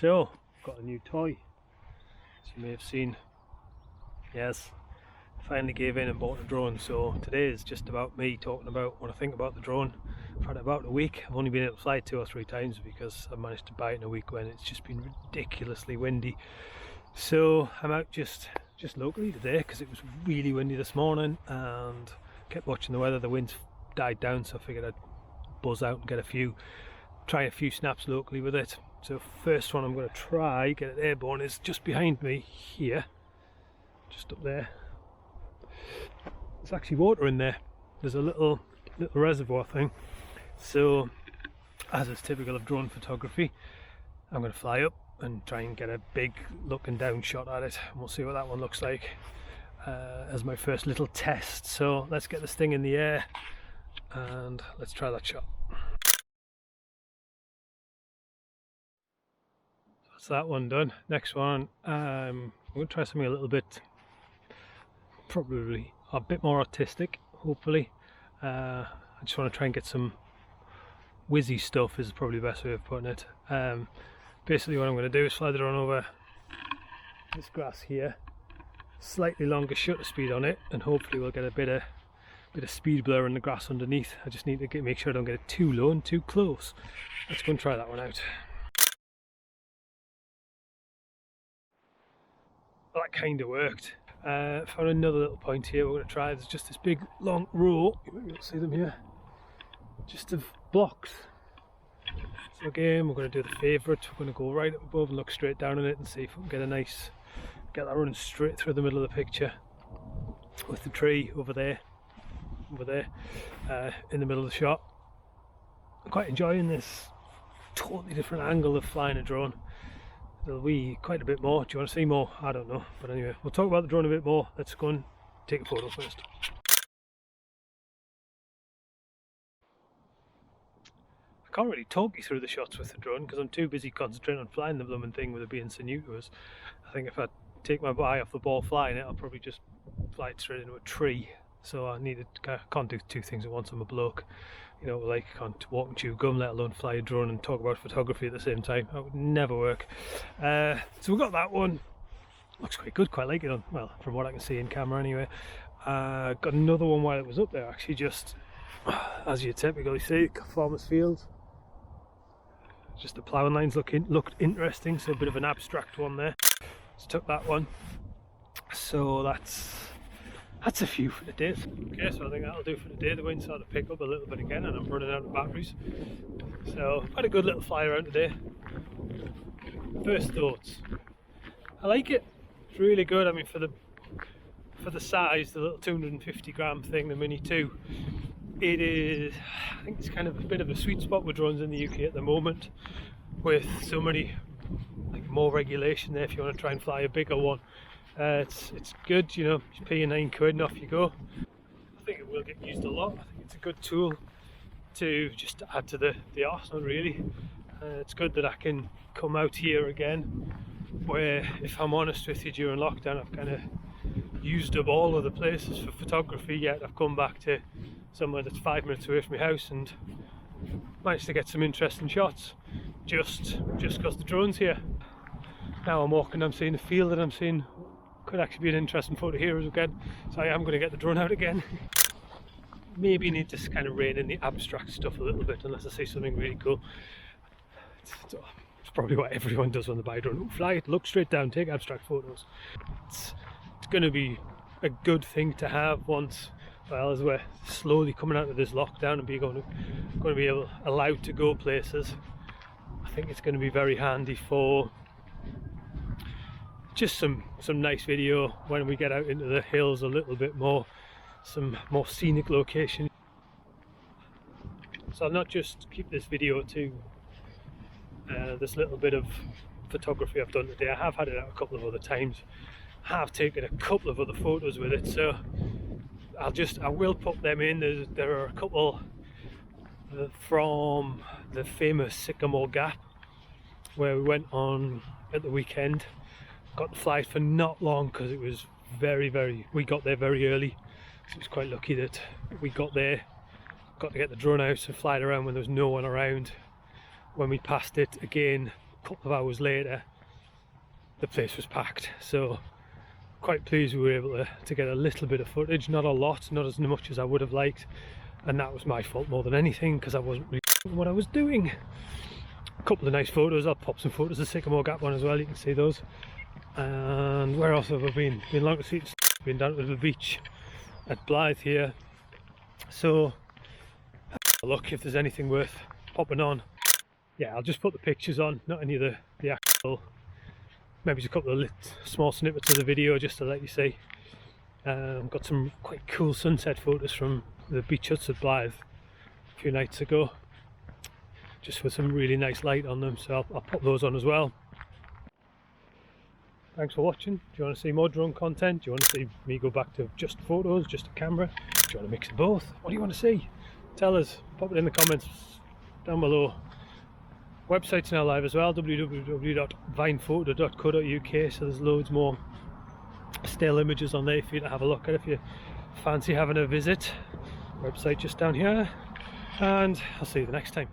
So, got a new toy, as you may have seen. Yes, finally gave in and bought a drone. So today is just about me talking about what I think about the drone. I've had it about a week. I've only been able to fly it 2 or 3 times because I managed to buy it in a week when it's just been ridiculously windy. So I'm out just locally today because it was really windy this morning, and kept watching the weather. The winds died down, so I figured I'd buzz out and get try a few snaps locally with it. So first one I'm going to try get it airborne is just behind me here, just up there. There's actually water in there. There's a little reservoir thing. So, as is typical of drone photography, I'm going to fly up and try and get a big looking down shot at it, and we'll see what that one looks like as my first little test. So let's get this thing in the air and let's try that shot. That's that one done. Next one, I'm going to try something a little bit, probably a bit more artistic, hopefully. I just want to try and get some whizzy stuff, is probably the best way of putting it. Basically what I'm going to do is fly the drone over this grass here, slightly longer shutter speed on it, and hopefully we'll get a bit of speed blur in the grass underneath. I just need to make sure I don't get it too low and too close. Let's go and try that one out. Well, that kind of worked. Found another little point here we're going to try. There's just this big long row, you might be able to see them here, just of blocks. So again, we're going to do the favourite. We're going to go right up above and look straight down on it and see if we can get that running straight through the middle of the picture, with the tree over there in the middle of the shot. I'm quite enjoying this totally different angle of flying a drone. There'll be quite a bit more. Do you want to see more? I don't know, but anyway, we'll talk about the drone a bit more. Let's go and take a photo first. I can't really talk you through the shots with the drone because I'm too busy concentrating on flying the blooming thing with it being so new to us. I think if I take my eye off the ball flying it, I'll probably just fly it straight into a tree. So I can't do 2 things at once. I'm a bloke, you know, like I can't walk and chew gum, let alone fly a drone and talk about photography at the same time. That would never work. So we've got that one. Looks quite good, quite like it on, well, from what I can see in camera anyway. Got another one while it was up there, actually, just as you typically see, farmers fields. Just the ploughing lines looked interesting, so a bit of an abstract one there. Just took that one. So that's a few for the day. Okay, so I think that'll do for the day. The wind started to pick up a little bit again and I'm running out of batteries. So had a good little fly around today. First thoughts. I like it. It's really good. I mean, for the size, the little 250 gram thing, the Mini 2, it is, I think it's kind of a bit of a sweet spot with drones in the UK at the moment, with so many, like, more regulation there if you want to try and fly a bigger one. It's good, you know, you pay your £9 and off you go. I think it will get used a lot. I think it's a good tool to just add to the arsenal, really. It's good that I can come out here again, where, if I'm honest with you, during lockdown I've kind of used up all of the places for photography, yet I've come back to somewhere that's 5 minutes away from my house and managed to get some interesting shots just because the drone's here. Now I'm walking, I'm seeing a field that I'm seeing could actually be an interesting photo here again, so I am going to get the drone out again. Maybe need to kind of rein in the abstract stuff a little bit unless I see something really cool. It's probably what everyone does when they buy a drone. Fly it, look straight down, take abstract photos. It's going to be a good thing to have once, well, as we're slowly coming out of this lockdown and going to be allowed to go places. I think it's going to be very handy for just some nice video when we get out into the hills a little bit more, some more scenic location. So I'll not just keep this video to this little bit of photography I've done today. I have had it out a couple of other times. I have taken a couple of other photos with it, so I will put them in. There are a couple from the famous Sycamore Gap where we went on at the weekend. Got the flight for not long because it was we got there very early, so it was quite lucky that we got there, got to get the drone out and fly it around when there was no one around. When we passed it again, a couple of hours later the place was packed. So quite pleased we were able to get a little bit of footage, not a lot, not as much as I would have liked, and that was my fault more than anything because I wasn't really doing what I was doing. A couple of nice photos. I'll pop some photos of the Sycamore Gap one as well, you can see those. And where else have I been? Been long to see, been down to the beach at Blyth here. So look if there's anything worth popping on. Yeah, I'll just put the pictures on, not any of the actual, maybe just a couple of small snippets of the video just to let you see. Got some quite cool sunset photos from the beach huts at Blyth a few nights ago, just with some really nice light on them, so I'll pop those on as well. Thanks for watching. Do you want to see more drone content? Do you want to see me go back to just photos, just a camera? Do you want to mix of both? What do you want to see? Tell us, pop it in the comments down below. Website's now live as well, www.vinephoto.co.uk, so there's loads more still images on there for you to have a look at if you fancy having a visit. Website just down here, and I'll see you the next time.